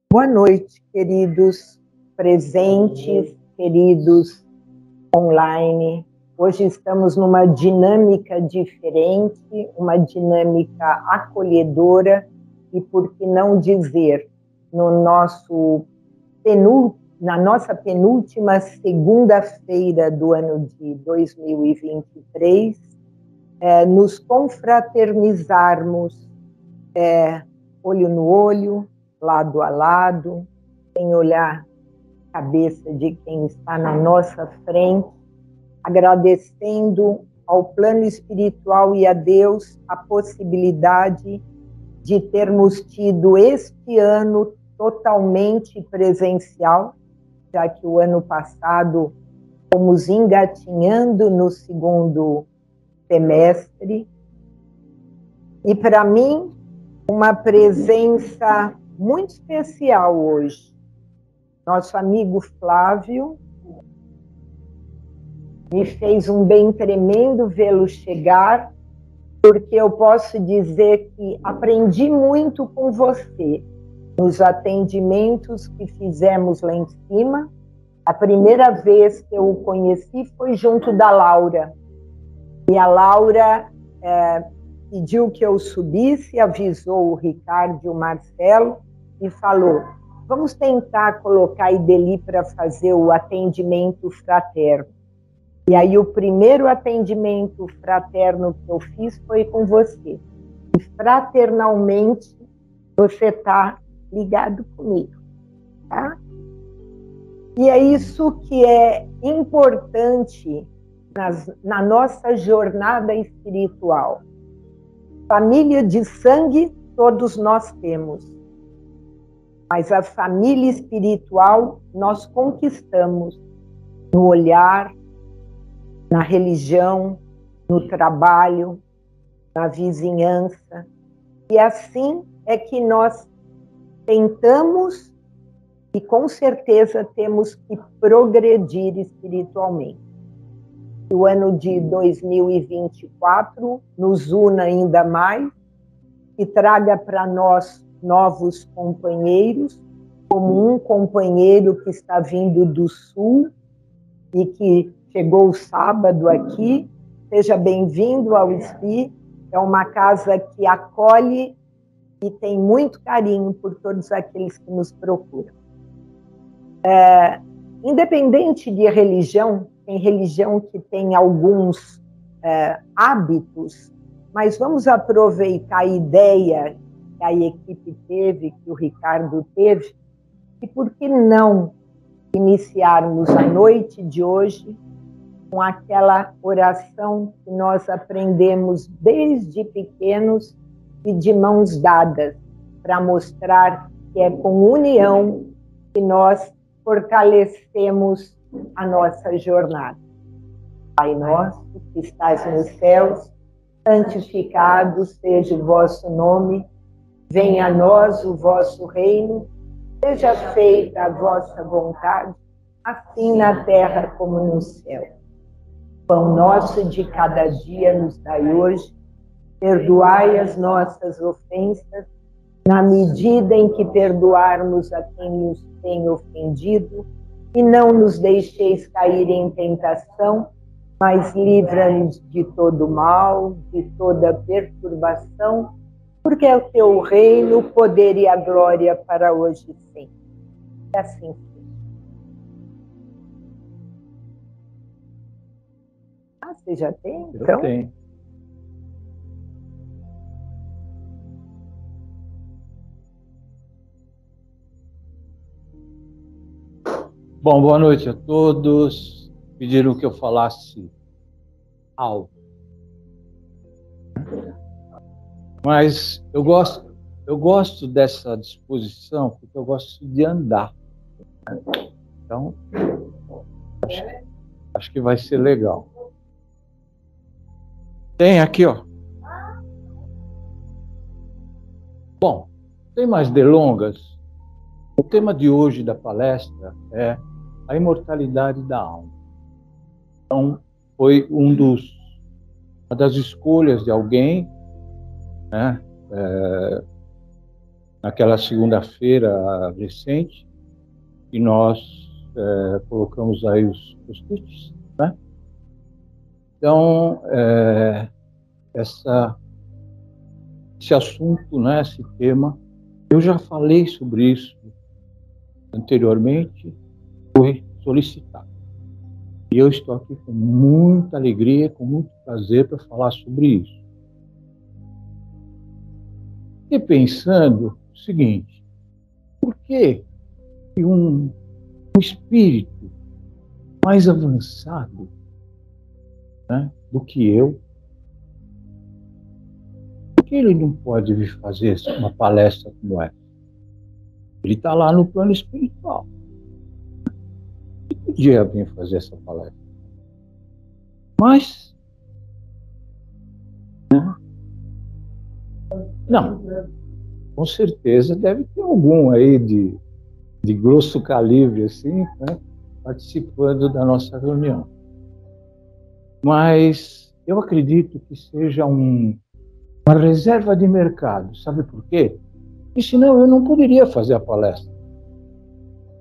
Boa noite, queridos presentes, queridos online. Hoje estamos numa dinâmica diferente, uma dinâmica acolhedora e, por que não dizer, na nossa penúltima segunda-feira do ano de 2023, nos confraternizarmos olho no olho, lado a lado, sem olhar a cabeça de quem está na nossa frente, agradecendo ao plano espiritual e a Deus a possibilidade de termos tido este ano totalmente presencial, já que o ano passado fomos engatinhando no segundo semestre. E para mim, uma presença muito especial hoje. Nosso amigo Flávio me fez um bem tremendo vê-lo chegar, porque eu posso dizer que aprendi muito com você nos atendimentos que fizemos lá em cima. A primeira vez que eu o conheci foi junto da Laura. E a Laura pediu que eu subisse, avisou o Ricardo e o Marcelo e falou: vamos tentar colocar a Ideli para fazer o atendimento fraterno. E aí o primeiro atendimento fraterno que eu fiz foi com você. E fraternalmente você está ligado comigo, tá? E é isso que é importante na nossa jornada espiritual. Família de sangue todos nós temos, mas a família espiritual nós conquistamos no olhar, na religião, no trabalho, na vizinhança. E assim é que nós tentamos e com certeza temos que progredir espiritualmente. O ano de 2024 nos una ainda mais e traga para nós novos companheiros, como um companheiro que está vindo do Sul e que chegou sábado aqui. Seja bem-vindo ao SPI. É uma casa que acolhe e tem muito carinho por todos aqueles que nos procuram. Independente de religião, tem religião que tem alguns hábitos, mas vamos aproveitar a ideia que a equipe teve, que o Ricardo teve, e por que não iniciarmos a noite de hoje com aquela oração que nós aprendemos desde pequenos e de mãos dadas, para mostrar que é com união que nós fortalecemos a nossa jornada. Pai nosso, que estás nos céus, santificado seja o vosso nome, venha a nós o vosso reino, seja feita a vossa vontade, assim na terra como no céu. Pão nosso de cada dia nos dai hoje, perdoai as nossas ofensas, na medida em que perdoarmos a quem nos tem ofendido, e não nos deixeis cair em tentação, mas livra-nos de todo mal, de toda perturbação, porque é o teu reino, o poder e a glória para hoje e sempre. E assim seja. Você já tem? Então? Eu tenho. Bom, boa noite a todos. Pediram que eu falasse algo. Mas eu gosto dessa disposição porque eu gosto de andar. Então, acho que vai ser legal. Tem aqui, ó. Bom, sem mais delongas, o tema de hoje da palestra é a imortalidade da alma. Então, foi uma das escolhas de alguém, né, naquela segunda-feira recente, e nós colocamos aí os post-its, né? Então, esse assunto, né, esse tema, eu já falei sobre isso anteriormente, foi solicitado. E eu estou aqui com muita alegria, com muito prazer para falar sobre isso. E pensando o seguinte, por que um espírito mais avançado, né, do que eu, por que ele não pode vir fazer uma palestra como essa? Ele está lá no plano espiritual. Ele podia vir fazer essa palestra. Mas, né, não. Com certeza deve ter algum aí de grosso calibre, assim, né, participando da nossa reunião. Mas eu acredito que seja uma reserva de mercado. Sabe por quê? Porque senão eu não poderia fazer a palestra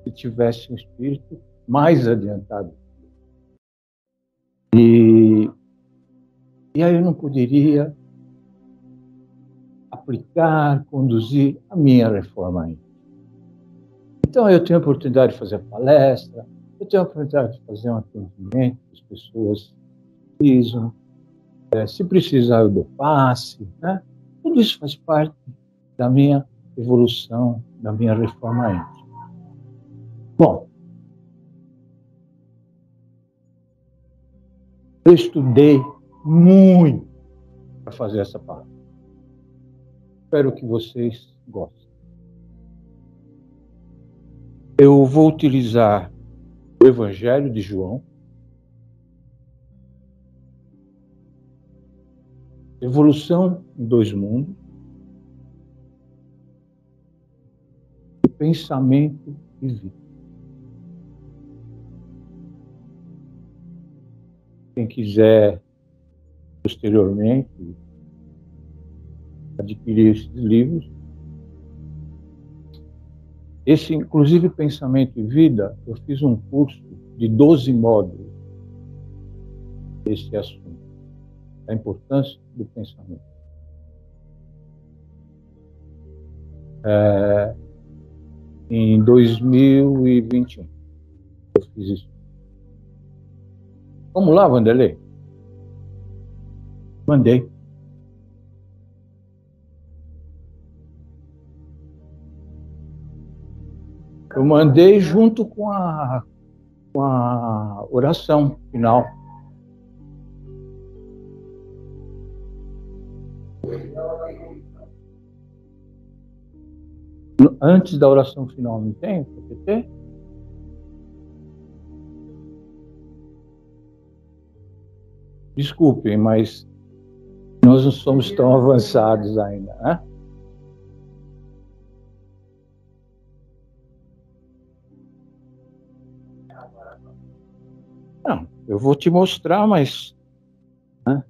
se tivesse um espírito mais adiantado. E aí eu não poderia aplicar, conduzir a minha reforma ainda. Então eu tenho a oportunidade de fazer a palestra, eu tenho a oportunidade de fazer um atendimento, as pessoas precisam, se precisar eu dou passe, né? Tudo isso faz parte da minha evolução, da minha reforma íntima. Bom, eu estudei muito para fazer essa palestra. Espero que vocês gostem. Eu vou utilizar o Evangelho de João, Evolução em Dois Mundos, e Pensamento e Vida. Quem quiser, posteriormente, adquirir esses livros. Esse, inclusive, Pensamento e Vida, eu fiz um curso de 12 módulos desse assunto, a importância do pensamento. Em 2021, eu fiz isso. Vamos lá, Vanderlei? Mandei. Eu mandei junto com a oração final. Antes da oração final, não tem? PPT? Desculpem, mas nós não somos tão avançados ainda, né? Não, eu vou te mostrar, mas... né?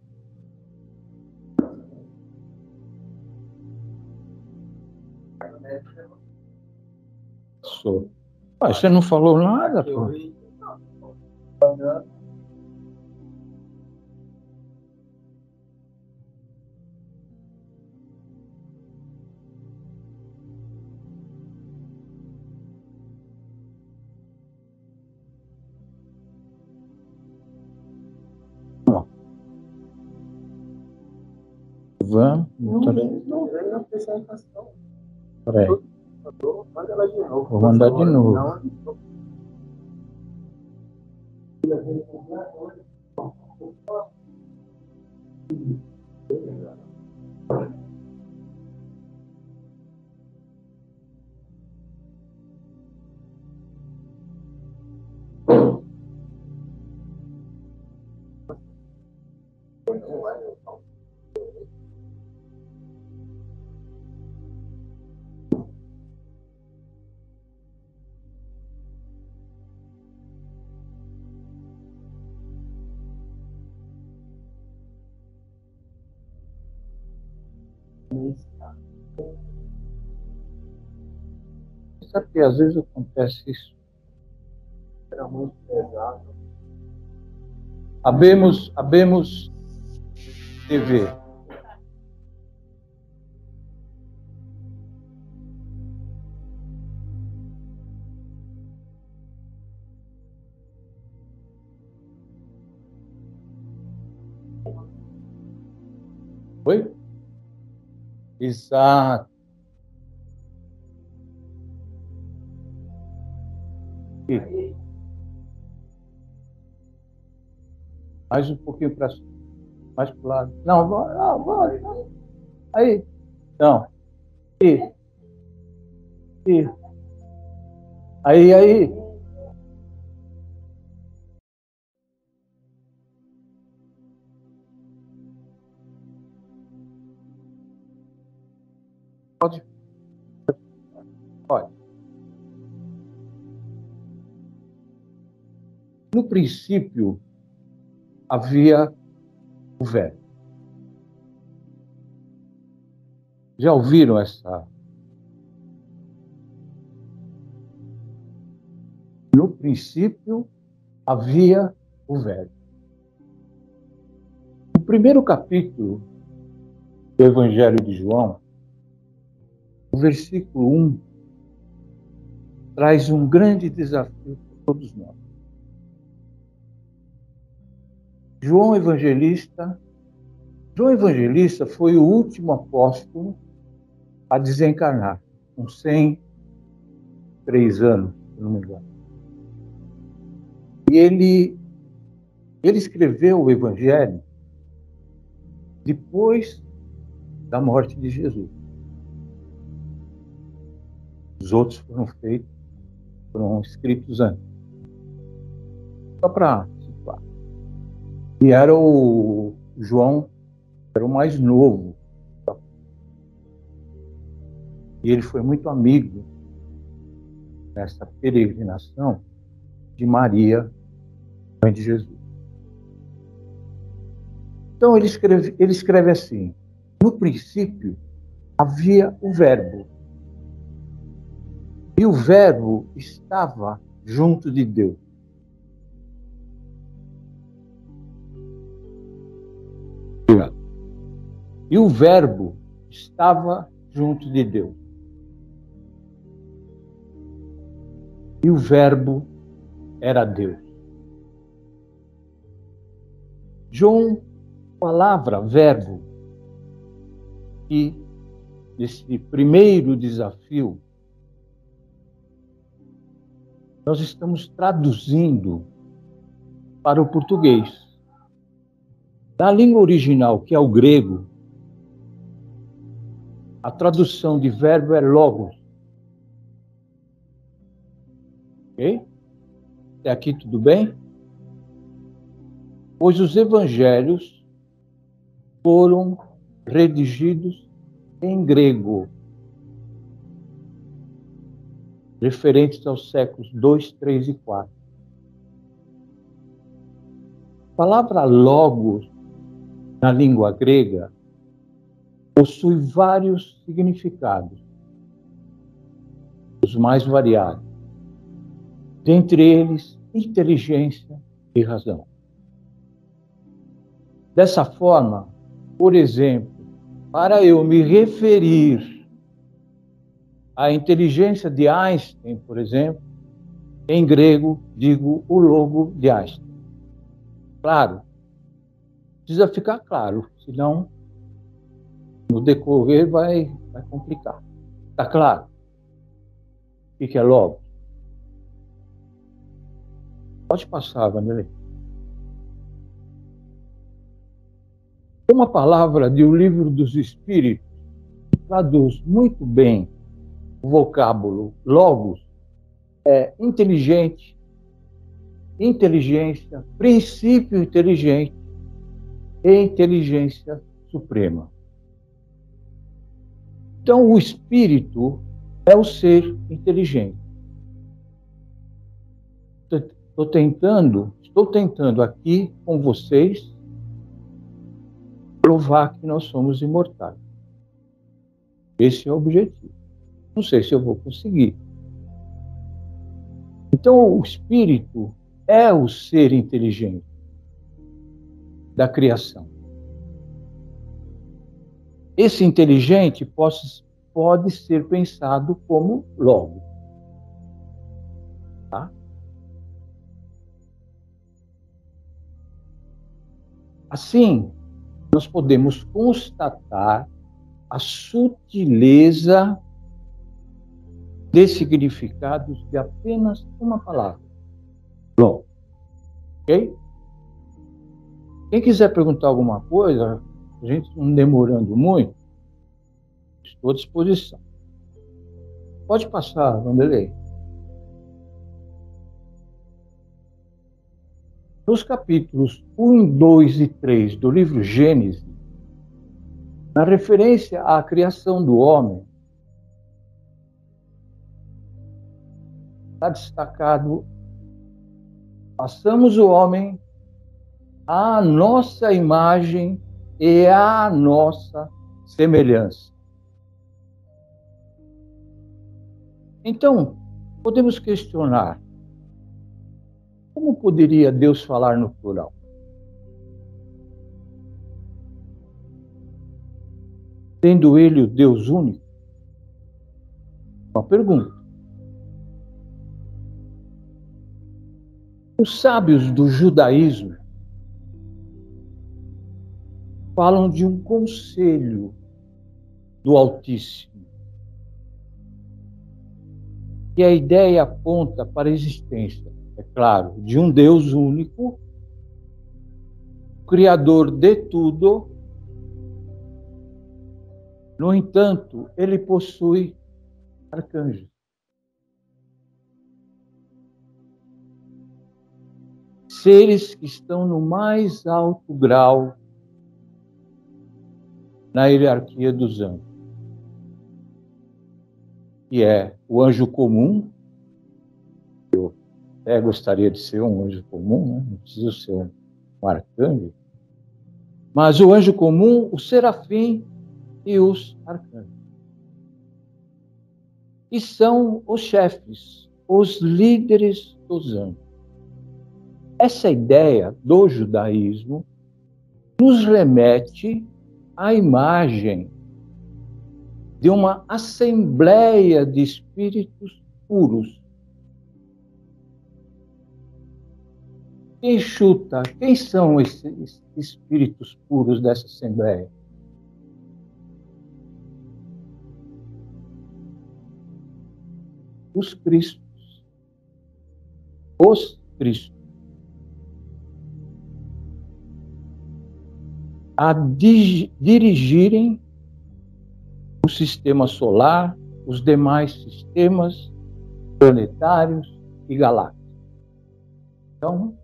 Sou. Ah, você não falou nada, pô? Ó. Vamos. Peraí. Vou mandar de novo. Sabe que às vezes acontece isso? Era muito pesado. Abemos TV. Oi? Exato. Mais um pouquinho para mais para o lado. Não, não. Aí. Não. E. Aí. Pode. No princípio, havia o Verbo. Já ouviram essa? No princípio, havia o Verbo. No primeiro capítulo do Evangelho de João, o versículo 1 traz um grande desafio para todos nós. João Evangelista foi o último apóstolo a desencarnar, com 103 anos, se não me engano. E ele escreveu o Evangelho depois da morte de Jesus. Os outros foram escritos antes. Só para situar. E era o João, era o mais novo. E ele foi muito amigo nessa peregrinação de Maria, mãe de Jesus. Então ele escreve assim: no princípio havia o Verbo. E o Verbo estava junto de Deus. E o Verbo estava junto de Deus. E o Verbo era Deus. João, palavra, verbo, e nesse primeiro desafio, nós estamos traduzindo para o português. Na língua original, que é o grego, a tradução de verbo é logos. Ok? Até aqui tudo bem? Pois os evangelhos foram redigidos em grego, referentes aos séculos 2, 3 e 4. A palavra logos, na língua grega, possui vários significados, os mais variados. Dentre eles, inteligência e razão. Dessa forma, por exemplo, para eu me referir à inteligência de Einstein, por exemplo, em grego digo o logo de Einstein. Claro, precisa ficar claro, senão no decorrer vai complicar. Está claro? O que é logo? Pode passar, Vanderlei. Uma palavra de O Livro dos Espíritos traduz muito bem o vocábulo logos, inteligente, inteligência, princípio inteligente e inteligência suprema. Então, o espírito é o ser inteligente. Estou tentando aqui com vocês provar que nós somos imortais. Esse é o objetivo. Não sei se eu vou conseguir, Então, o espírito é o ser inteligente da criação. Esse inteligente pode ser pensado como logo. Tá? Assim, nós podemos constatar a sutileza de significados de apenas uma palavra. Logo. Ok? Quem quiser perguntar alguma coisa, a gente não demorando muito, estou à disposição. Pode passar, Vanderlei. Nos capítulos 1, 2 e 3 do livro Gênesis, na referência à criação do homem, está destacado: façamos o homem à nossa imagem e à nossa semelhança. Então, podemos questionar: como poderia Deus falar no plural? Sendo ele o Deus único? Uma pergunta. Os sábios do judaísmo falam de um conselho do Altíssimo. E a ideia aponta para a existência, é claro, de um Deus único, Criador de tudo. No entanto, ele possui arcanjos. Seres que estão no mais alto grau na hierarquia dos anjos. Que é o anjo comum. Eu até gostaria de ser um anjo comum, né? Não preciso ser um arcanjo. Mas o anjo comum, o serafim e os arcanjos. E são os chefes, os líderes dos anjos. Essa ideia do judaísmo nos remete à imagem de uma assembleia de espíritos puros. Quem chuta? Quem são esses espíritos puros dessa assembleia? Os Cristos. Os Cristos. A dirigirem o sistema solar, os demais sistemas planetários e galácticos. Então,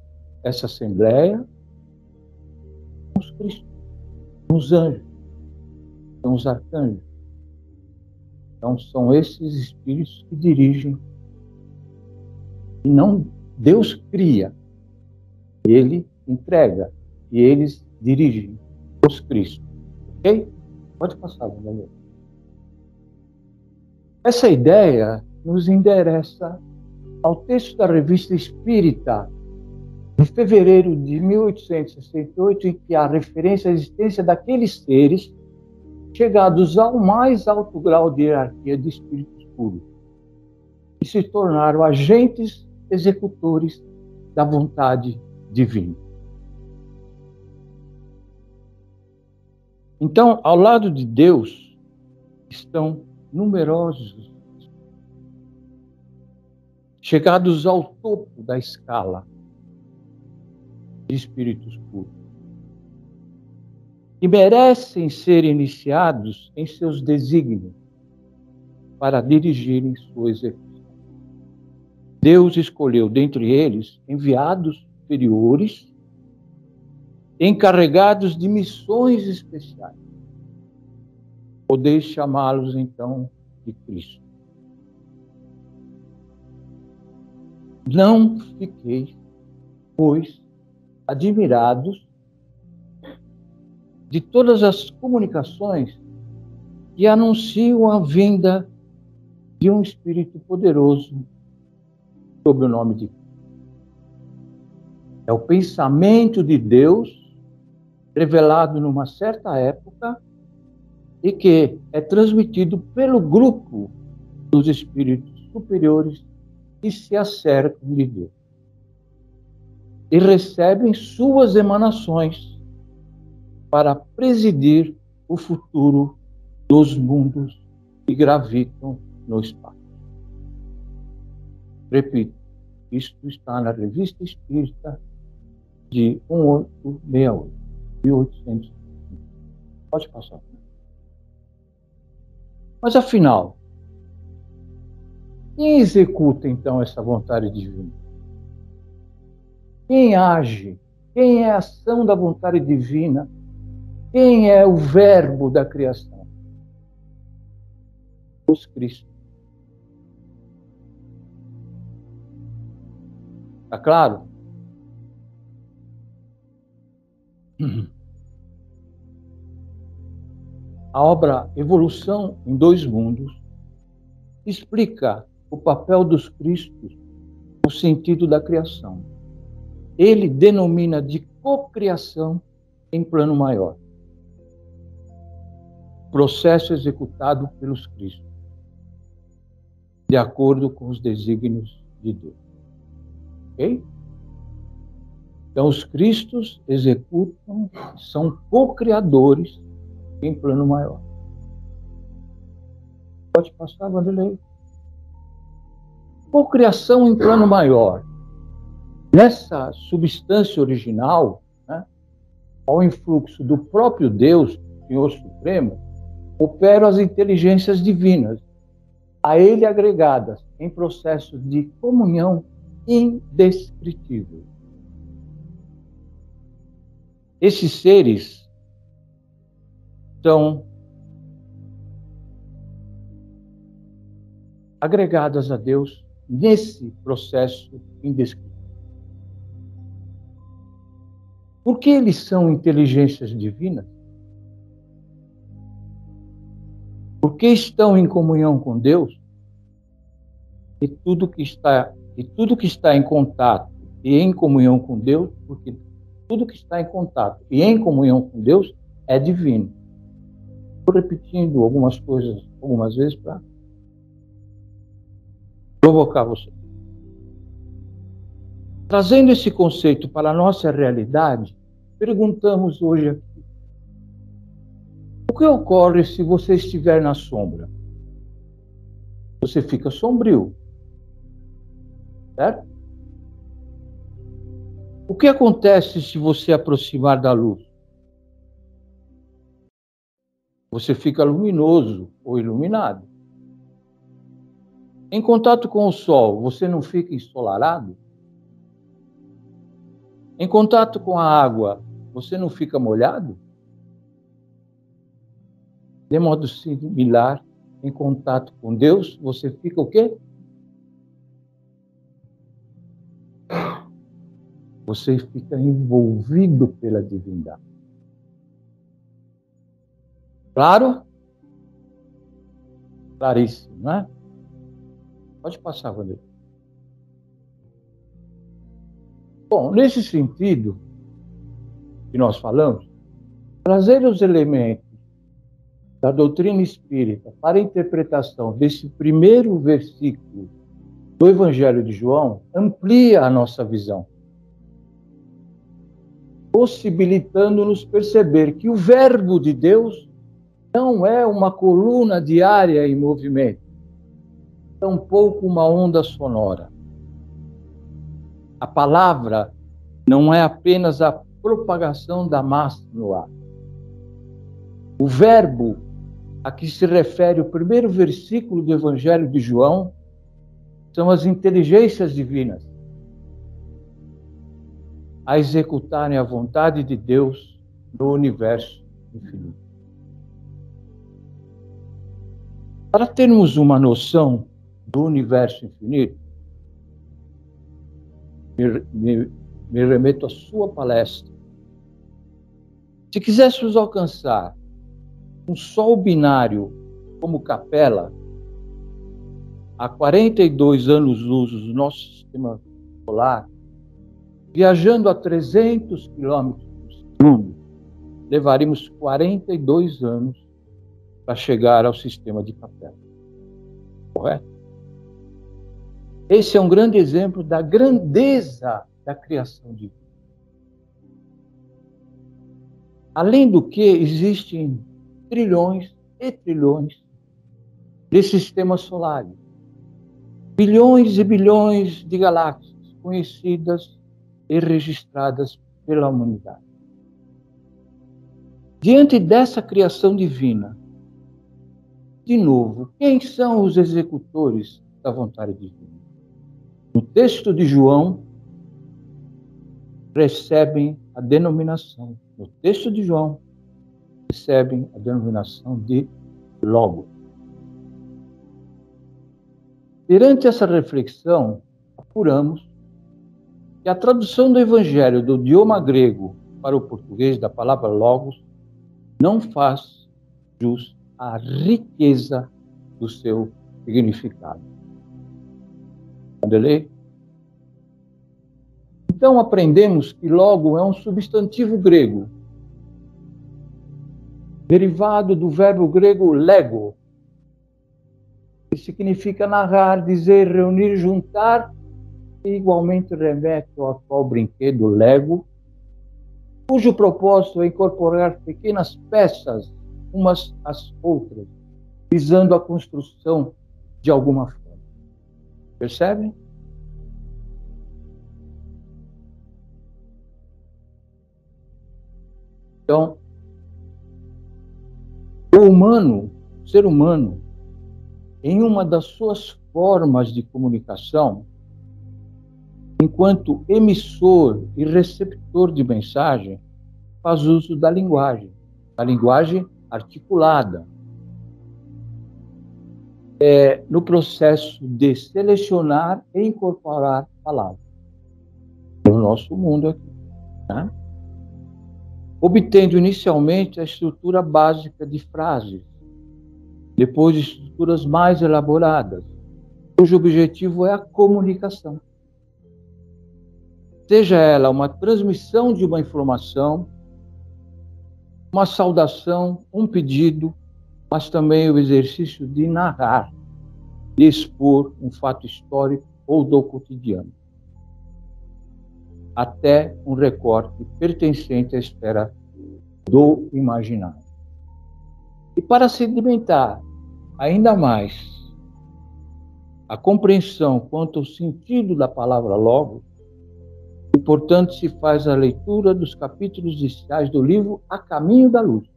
essa assembleia são os Cristos, são os anjos, são os arcanjos. Então, são esses espíritos que dirigem. E não Deus cria, ele entrega, e eles dirigem os Cristos. Ok? Pode passar, Daniel. Essa ideia nos endereça ao texto da Revista Espírita, de fevereiro de 1868, em que há referência à existência daqueles seres chegados ao mais alto grau de hierarquia de espíritos puros, e se tornaram agentes executores da vontade divina. Então, ao lado de Deus, estão numerosos, chegados ao topo da escala de espíritos puros, que merecem ser iniciados em seus desígnios para dirigirem sua execução. Deus escolheu dentre eles enviados superiores, encarregados de missões especiais. Podeis chamá-los, então, de Cristo. Não fiqueis, pois, admirados de todas as comunicações que anunciam a vinda de um Espírito poderoso sob o nome de Cristo. É o pensamento de Deus revelado numa certa época e que é transmitido pelo grupo dos espíritos superiores que se acercam de Deus e recebem suas emanações para presidir o futuro dos mundos que gravitam no espaço. Repito, isto está na Revista Espírita de 1868, 1800. Pode passar. Mas, afinal, quem executa, então, essa vontade divina? Quem age? Quem é a ação da vontade divina? Quem é o verbo da criação? Os Cristo. Está claro? A obra Evolução em Dois Mundos explica o papel dos Cristos no sentido da criação. Ele denomina de cocriação em plano maior. Processo executado pelos Cristos, de acordo com os desígnios de Deus. Ok? Então, os Cristos executam, são co-criadores em plano maior. Pode passar, Vanderlei. Co-criação em plano maior. Nessa substância original, né, ao influxo do próprio Deus, Senhor Supremo, operam as inteligências divinas, a ele agregadas em processos de comunhão indescritível. Esses seres são agregados a Deus nesse processo indescritível. Por que eles são inteligências divinas? Porque estão em comunhão com Deus e tudo que está em contato e em comunhão com Deus, porque tudo que está em contato e em comunhão com Deus é divino. Estou repetindo algumas coisas algumas vezes para provocar você. Trazendo esse conceito para a nossa realidade, perguntamos hoje aqui: o que ocorre se você estiver na sombra? Você fica sombrio, certo? O que acontece se você aproximar da luz? Você fica luminoso ou iluminado. Em contato com o sol, você não fica ensolarado? Em contato com a água, você não fica molhado? De modo similar, em contato com Deus, você fica o quê? Você fica envolvido pela divindade. Claro? Claríssimo, não é? Pode passar, Vanderlei. Bom, nesse sentido que nós falamos, trazer os elementos da doutrina espírita para a interpretação desse primeiro versículo do Evangelho de João amplia a nossa visão, possibilitando-nos perceber que o Verbo de Deus não é uma coluna diária em movimento, tampouco uma onda sonora. A palavra não é apenas a propagação da massa no ar. O verbo a que se refere o primeiro versículo do Evangelho de João são as inteligências divinas a executarem a vontade de Deus no universo infinito. Para termos uma noção do universo infinito, me remeto à sua palestra. Se quiséssemos alcançar um sol binário como capela, a 42 anos-luz do nosso sistema solar, viajando a 300 quilômetros por segundo, levaríamos 42 anos para chegar ao sistema de Capela. Correto? Esse é um grande exemplo da grandeza da criação divina. Além do que, existem trilhões e trilhões de sistemas solares. Bilhões e bilhões de galáxias conhecidas e registradas pela humanidade. Diante dessa criação divina, de novo, quem são os executores da vontade divina? No texto de João, recebem a denominação, no texto de João, recebem a denominação de Logos. Perante essa reflexão, apuramos que a tradução do Evangelho do idioma grego para o português da palavra Logos não faz jus à riqueza do seu significado. Vanderlei? Então aprendemos que logo é um substantivo grego, derivado do verbo grego lego, que significa narrar, dizer, reunir, juntar, e igualmente remete ao atual brinquedo Lego, cujo propósito é incorporar pequenas peças umas às outras, visando a construção de alguma forma. Percebem? Então, o ser humano, em uma das suas formas de comunicação, enquanto emissor e receptor de mensagem, faz uso da linguagem articulada, no processo de selecionar e incorporar palavras. No nosso mundo aqui, né? Obtendo inicialmente a estrutura básica de frases, depois estruturas mais elaboradas, cujo objetivo é a comunicação. Seja ela uma transmissão de uma informação, uma saudação, um pedido, mas também o exercício de narrar, de expor um fato histórico ou do cotidiano, até um recorte pertencente à esfera do imaginário. E para sedimentar ainda mais a compreensão quanto ao sentido da palavra logo, importante se faz a leitura dos capítulos iniciais do livro A Caminho da Luz,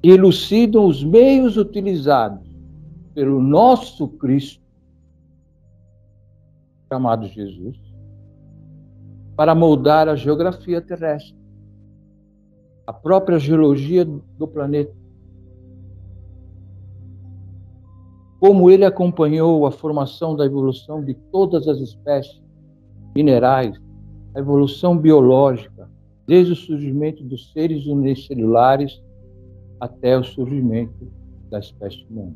que elucidam os meios utilizados pelo nosso Cristo, chamado Jesus, para moldar a geografia terrestre, a própria geologia do planeta. Como ele acompanhou a formação da evolução de todas as espécies minerais, a evolução biológica, desde o surgimento dos seres unicelulares até o surgimento da espécie humana.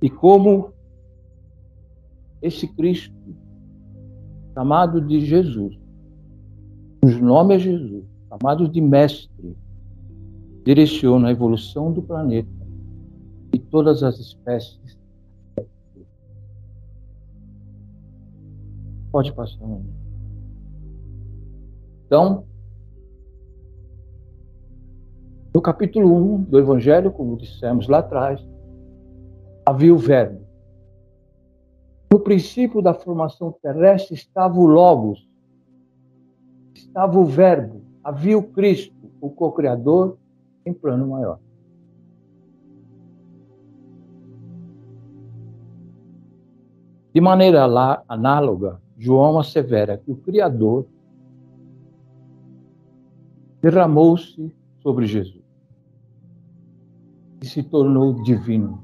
E como esse Cristo, chamado de Jesus, cujo nome é Jesus, chamado de Mestre, direciona a evolução do planeta e todas as espécies. Pode passar. Então, no capítulo 1 do Evangelho, como dissemos lá atrás, havia o Verbo. No princípio da formação terrestre estava o Logos, estava o Verbo, havia o Cristo, o co-criador, em plano maior. De maneira análoga, João assevera que o Criador derramou-se sobre Jesus e se tornou divino,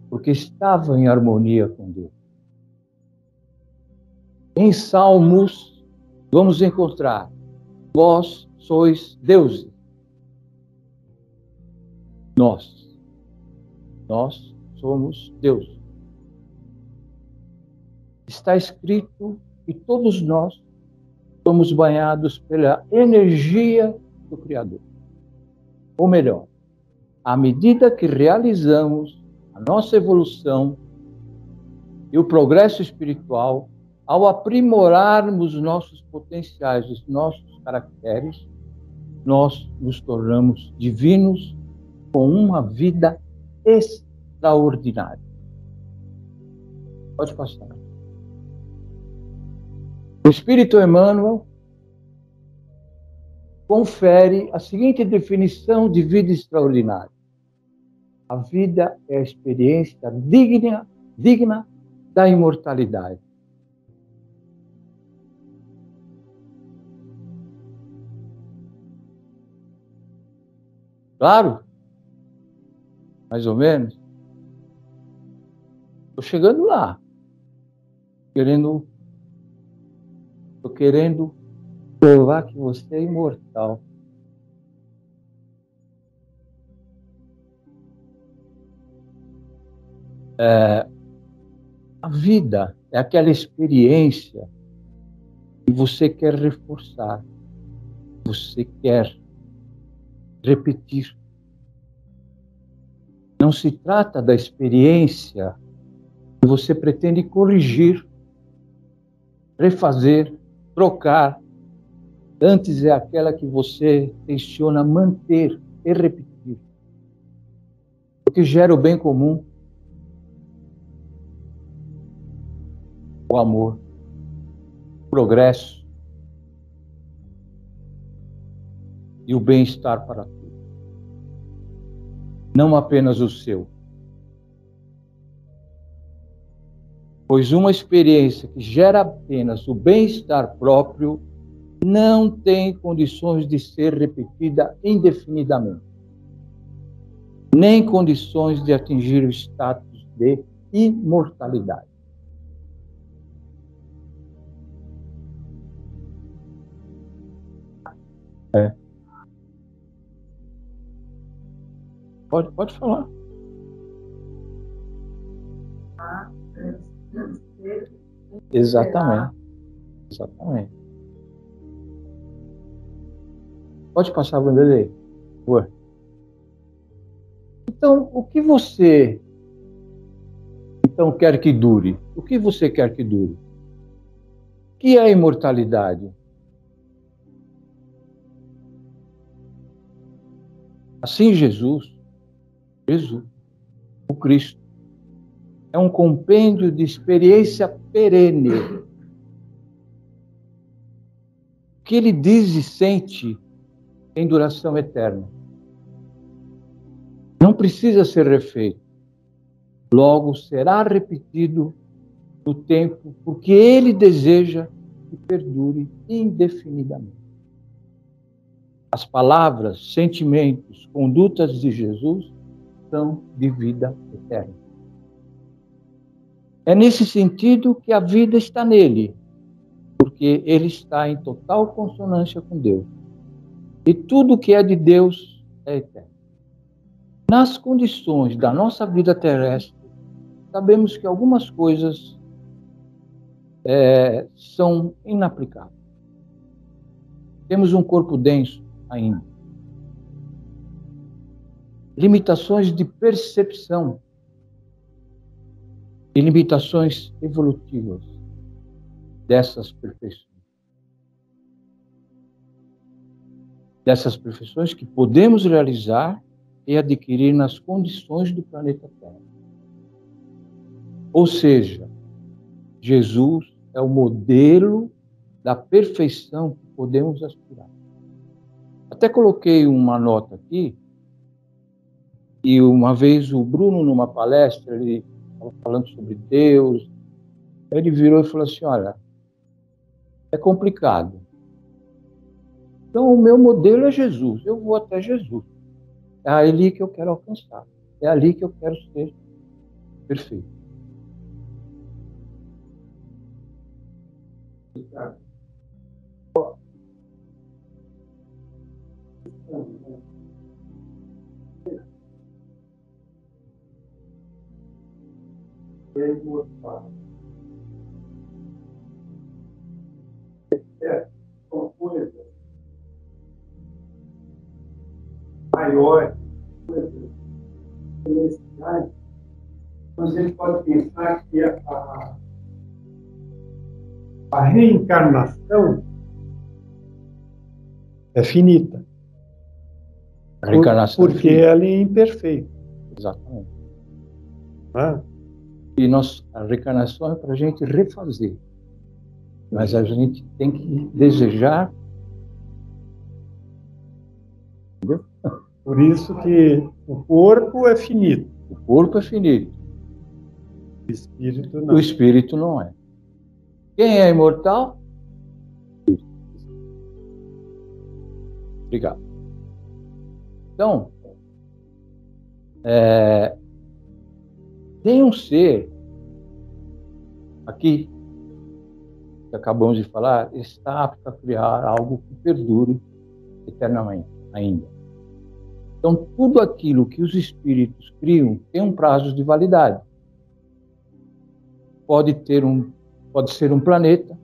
porque estava em harmonia com Deus. Em Salmos, vamos encontrar: vós sois deuses, nós. Nós somos Deus. Está escrito que todos nós somos banhados pela energia do Criador. Ou melhor, à medida que realizamos a nossa evolução e o progresso espiritual, ao aprimorarmos nossos potenciais, os nossos caracteres, nós nos tornamos divinos com uma vida extraordinária. Pode passar. O Espírito Emmanuel confere a seguinte definição de vida extraordinária: a vida é a experiência digna da imortalidade. Claro? Mais ou menos? Estou chegando lá. Estou querendo provar que você é imortal. A vida é aquela experiência que você quer reforçar, você quer repetir. Não se trata da experiência que você pretende corrigir, refazer, trocar. Antes é aquela que você tenciona manter e repetir. O que gera o bem comum, o amor, o progresso e o bem-estar para todos. Não apenas o seu. Pois uma experiência que gera apenas o bem-estar próprio não tem condições de ser repetida indefinidamente, nem condições de atingir o status de imortalidade. Pode falar. Exatamente. Pode passar, Vanderlei. Por favor. Então, o que você quer que dure? O que você quer que dure? O que é a imortalidade? Assim, Jesus, o Cristo, é um compêndio de experiência perene. O que ele diz e sente tem duração eterna. Não precisa ser refeito. Logo, será repetido no tempo, porque ele deseja que perdure indefinidamente. As palavras, sentimentos, condutas de Jesus são de vida eterna. É nesse sentido que a vida está nele, porque ele está em total consonância com Deus. E tudo que é de Deus é eterno. Nas condições da nossa vida terrestre, sabemos que algumas coisas são inaplicáveis. Temos um corpo denso ainda. Limitações de percepção e limitações evolutivas dessas perfeições. Dessas perfeições que podemos realizar e adquirir nas condições do planeta Terra. Ou seja, Jesus é o modelo da perfeição que podemos aspirar. Até coloquei uma nota aqui, e uma vez o Bruno, numa palestra, ele estava falando sobre Deus, ele virou e falou assim, olha, é complicado. Então, o meu modelo é Jesus, eu vou até Jesus. É ali que eu quero alcançar, é ali que eu quero ser perfeito. imortal. São coisas maiores, coisas celestiais. Então, a gente pode pensar que a reencarnação é finita. A reencarnação porque ela é imperfeita. Exatamente. Ah. E a reencarnação é para a gente refazer. Mas a gente tem que desejar. Entendeu? Por isso que o corpo é finito. O corpo é finito. O espírito não. O espírito não é. Quem é imortal? Obrigado. Então, tem um ser aqui, que acabamos de falar, está apto a criar algo que perdure eternamente ainda. Então, tudo aquilo que os espíritos criam tem um prazo de validade. Pode ser um planeta,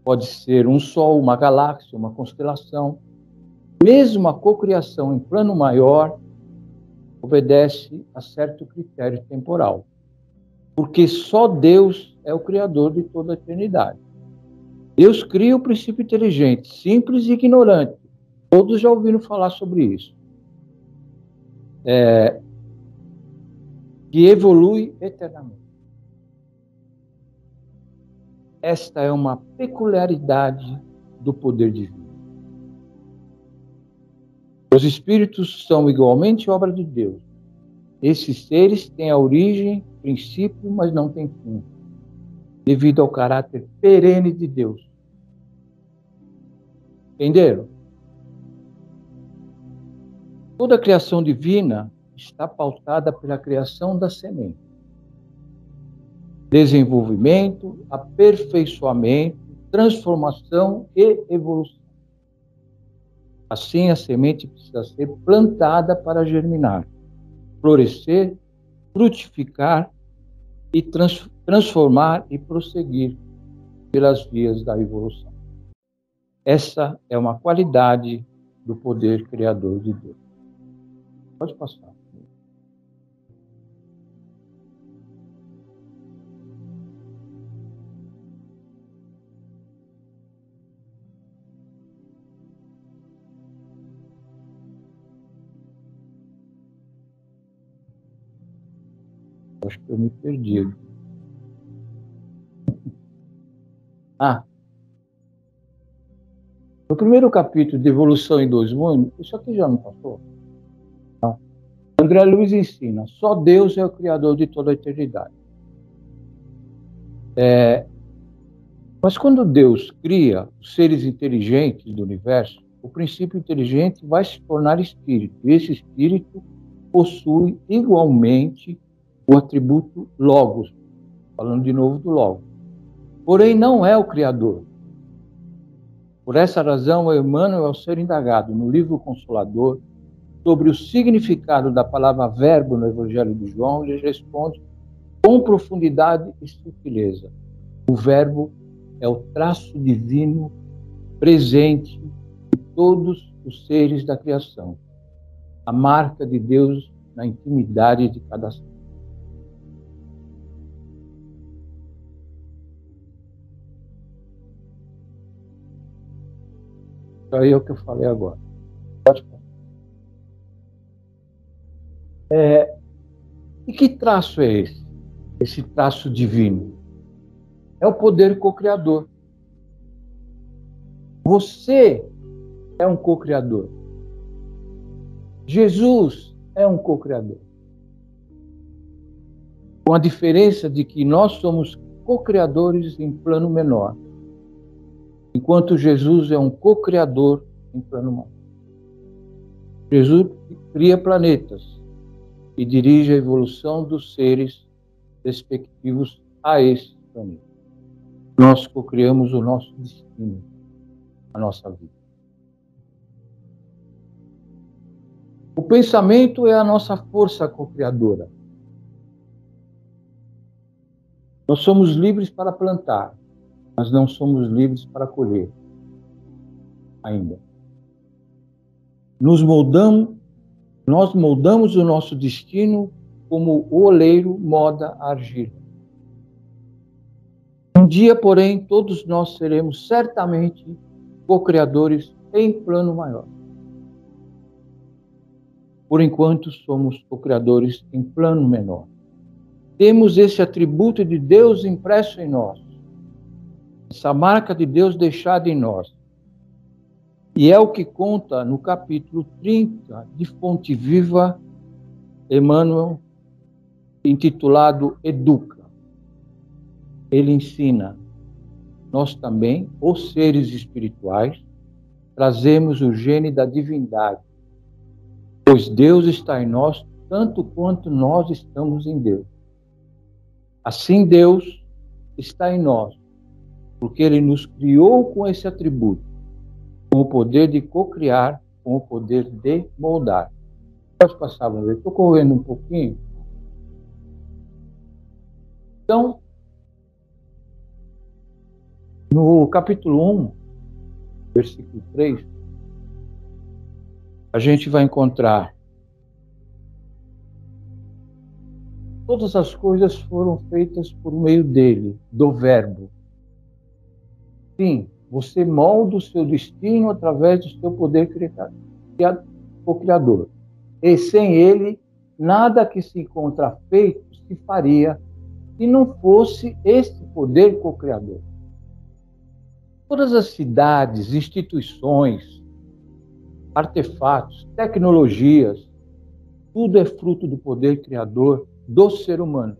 pode ser um sol, uma galáxia, uma constelação. Mesmo a cocriação em plano maior obedece a certo critério temporal. Porque só Deus é o criador de toda a eternidade. Deus cria o princípio inteligente, simples e ignorante. Todos já ouviram falar sobre isso. Que evolui eternamente. Esta é uma peculiaridade do poder divino. Os espíritos são igualmente obra de Deus. Esses seres têm a origem, princípio, mas não têm fim, devido ao caráter perene de Deus. Entenderam? Toda a criação divina está pautada pela criação da semente. Desenvolvimento, aperfeiçoamento, transformação e evolução. Assim, a semente precisa ser plantada para germinar, florescer, frutificar e transformar e prosseguir pelas vias da evolução. Essa é uma qualidade do poder criador de Deus. Pode passar. Acho que eu me perdi. No primeiro capítulo de Evolução em Dois Mundos, isso aqui já não passou? Não. André Luiz ensina, só Deus é o criador de toda a eternidade. Mas quando Deus cria os seres inteligentes do universo, o princípio inteligente vai se tornar espírito. E esse espírito possui igualmente o atributo Logos, falando de novo do Logos. Porém, não é o Criador. Por essa razão, Emmanuel, ao ser indagado no livro Consolador sobre o significado da palavra verbo no Evangelho de João, ele responde com profundidade e sutileza. O verbo é o traço divino presente em todos os seres da criação, a marca de Deus na intimidade de cada ser. Isso aí é o que eu falei agora. Pode falar. E que traço é esse? Esse traço divino? É o poder co-criador. Você é um co-criador. Jesus é um co-criador. Com a diferença de que nós somos co-criadores em plano menor, enquanto Jesus é um co-criador em plano maior. Jesus cria planetas e dirige a evolução dos seres respectivos a esse planeta. Nós co-criamos o nosso destino, a nossa vida. O pensamento é a nossa força co-criadora. Nós somos livres para plantar, mas não somos livres para colher ainda. Nós moldamos o nosso destino como o oleiro molda a argila. Um dia, porém, todos nós seremos certamente co-criadores em plano maior. Por enquanto, somos co-criadores em plano menor. Temos esse atributo de Deus impresso em nós, essa marca de Deus deixada em nós. E é o que conta no capítulo 30 de Fonte Viva, Emmanuel, intitulado Educa. Ele ensina, nós também, os seres espirituais, trazemos o gene da divindade, pois Deus está em nós tanto quanto nós estamos em Deus. Assim Deus está em nós, porque Ele nos criou com esse atributo, com o poder de cocriar, com o poder de moldar. Pode passar, vamos ver. Estou correndo um pouquinho. Então, no capítulo 1, versículo 3, a gente vai encontrar: todas as coisas foram feitas por meio dele, do Verbo. Sim, você molda o seu destino através do seu poder co-criador. E sem ele, nada que se encontra feito se faria se não fosse este poder co-criador. Todas as cidades, instituições, artefatos, tecnologias, tudo é fruto do poder criador do ser humano.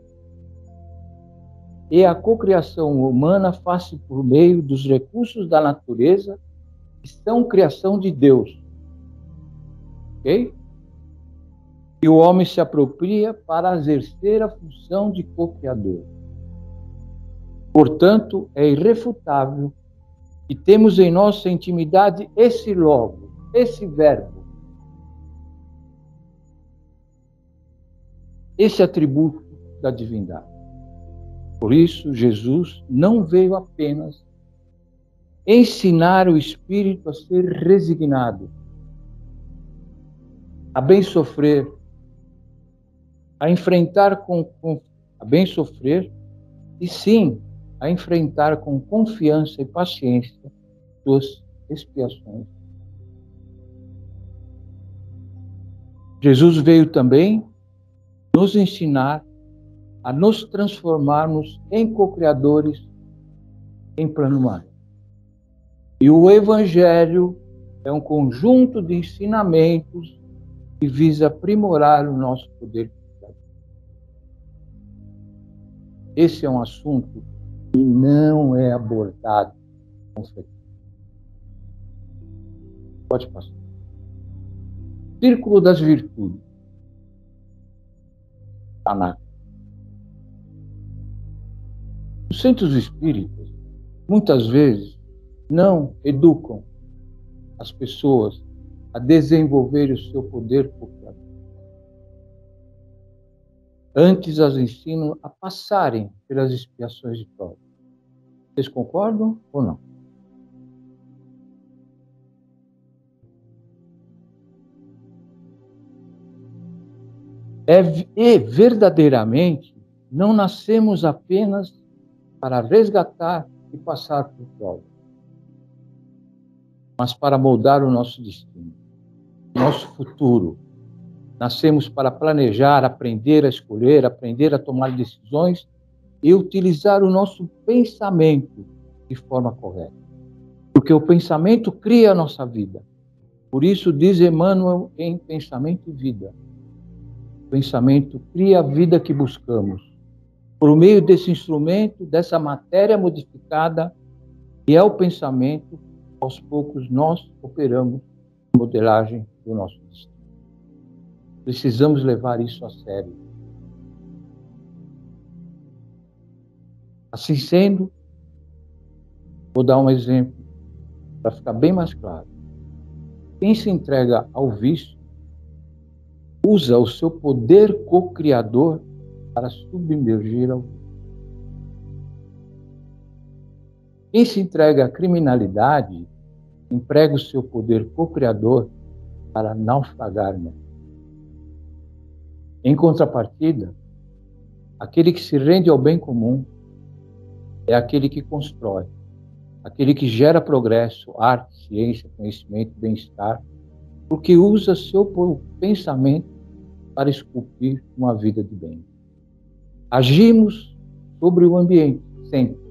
E a cocriação humana faz-se por meio dos recursos da natureza, que são criação de Deus. Ok? E o homem se apropria para exercer a função de co-criador. Portanto, é irrefutável que temos em nossa intimidade esse logo, esse verbo, esse atributo da divindade. Por isso, Jesus não veio apenas ensinar o espírito a ser resignado, a bem sofrer, a enfrentar a bem sofrer, e sim, a enfrentar com confiança e paciência suas expiações. Jesus veio também nos ensinar a nos transformarmos em co-criadores em plano maior. E o Evangelho é um conjunto de ensinamentos que visa aprimorar o nosso poder. Esse é um assunto que não é abordado com frequência. Pode passar. Círculo das virtudes. Aná. Os centros espíritas, muitas vezes, não educam as pessoas a desenvolver o seu poder co-criador. Antes as ensinam a passarem pelas expiações de prova. Vocês concordam ou não? E verdadeiramente não nascemos apenas para resgatar e passar por prova, mas para moldar o nosso destino, nosso futuro. Nascemos para planejar, aprender a escolher, aprender a tomar decisões e utilizar o nosso pensamento de forma correta. Porque o pensamento cria a nossa vida. Por isso diz Emmanuel em Pensamento e Vida. O pensamento cria a vida que buscamos. Por meio desse instrumento, dessa matéria modificada, que é o pensamento, aos poucos nós operamos a modelagem do nosso destino. Precisamos levar isso a sério. Assim sendo, vou dar um exemplo para ficar bem mais claro. Quem se entrega ao vício usa o seu poder co-criador para submergir ao vício. Quem se entrega à criminalidade emprega o seu poder co-criador para naufragar nela. Em contrapartida, aquele que se rende ao bem comum é aquele que constrói, aquele que gera progresso, arte, ciência, conhecimento, bem-estar, porque usa seu pensamento para esculpir uma vida de bem. Agimos sobre o ambiente, sempre.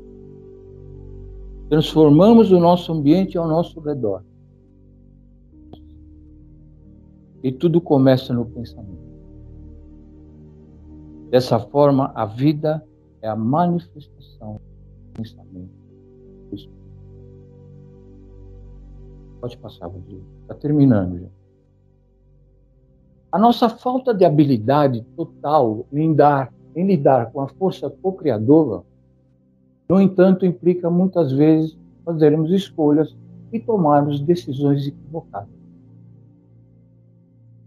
Transformamos o nosso ambiente ao nosso redor. E tudo começa no pensamento. Dessa forma, a vida é a manifestação do pensamento do Espírito. Pode passar, Rodrigo. Está terminando já. A nossa falta de habilidade total em lidar com a força co-criadora, no entanto, implica muitas vezes fazermos escolhas e tomarmos decisões equivocadas.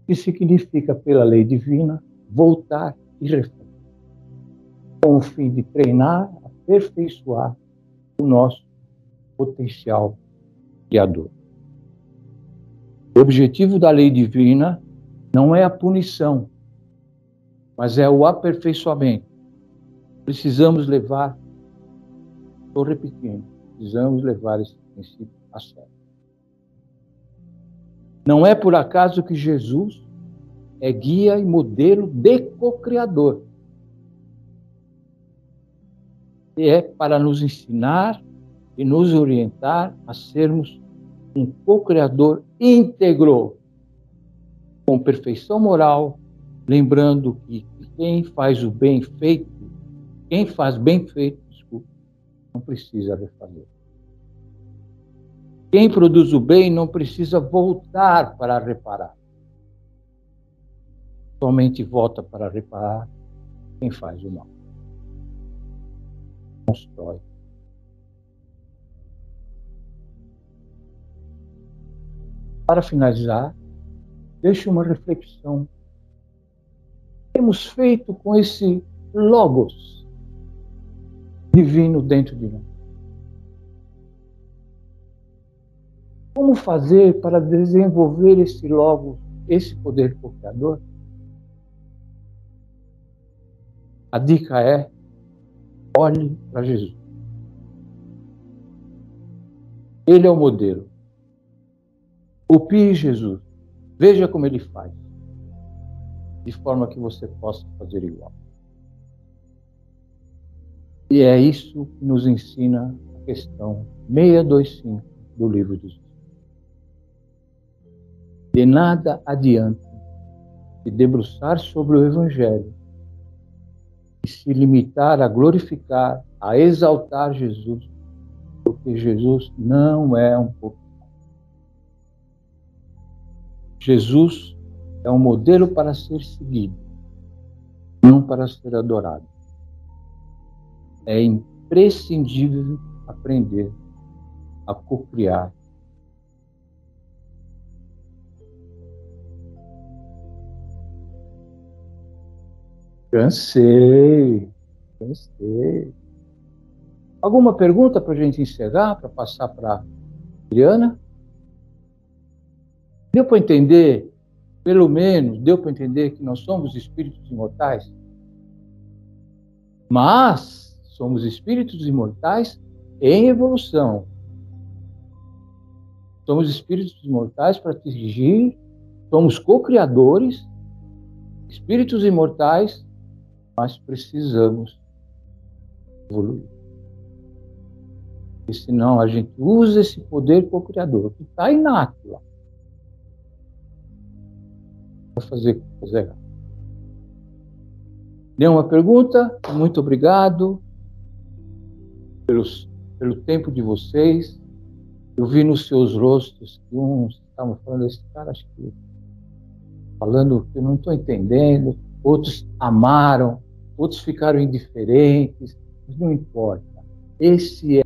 O que significa, pela lei divina, voltar e refazer, com o fim de treinar, aperfeiçoar o nosso potencial criador. O objetivo da lei divina não é a punição, mas é o aperfeiçoamento. Precisamos levar, estou repetindo, precisamos levar esse princípio a sério. Não é por acaso que Jesus é guia e modelo de co-criador. E é para nos ensinar e nos orientar a sermos um co-criador íntegro, com perfeição moral, lembrando que quem faz bem feito, não precisa refazer. Quem produz o bem não precisa voltar para reparar. Somente volta para reparar quem faz o mal. Constrói. Para finalizar, deixo uma reflexão. O que temos feito com esse Logos divino dentro de nós? Como fazer para desenvolver esse Logos, esse poder co-criador? A dica é: olhe para Jesus. Ele é o modelo. Copie Jesus. Veja como ele faz, de forma que você possa fazer igual. E é isso que nos ensina a questão 625 do Livro dos Espíritos. De nada adianta se debruçar sobre o Evangelho e se limitar a glorificar, a exaltar Jesus, porque Jesus não é um pouco. Jesus é um modelo para ser seguido, não para ser adorado. É imprescindível aprender a co-criar. Cansei. Alguma pergunta para a gente encerrar, para passar para a Adriana? Deu para entender, pelo menos, deu para entender que nós somos espíritos imortais? Mas somos espíritos imortais em evolução. Somos espíritos imortais para atingir, somos co-criadores, espíritos imortais, mas precisamos evoluir. Porque senão a gente usa esse poder co-criador, que está inato lá, para fazer coisa errada. Nenhuma pergunta? Muito obrigado pelo tempo de vocês. Eu vi nos seus rostos que uns estavam falando, esse cara, acho que falando que eu não estou entendendo, outros amaram, outros ficaram indiferentes, mas não importa. Esse é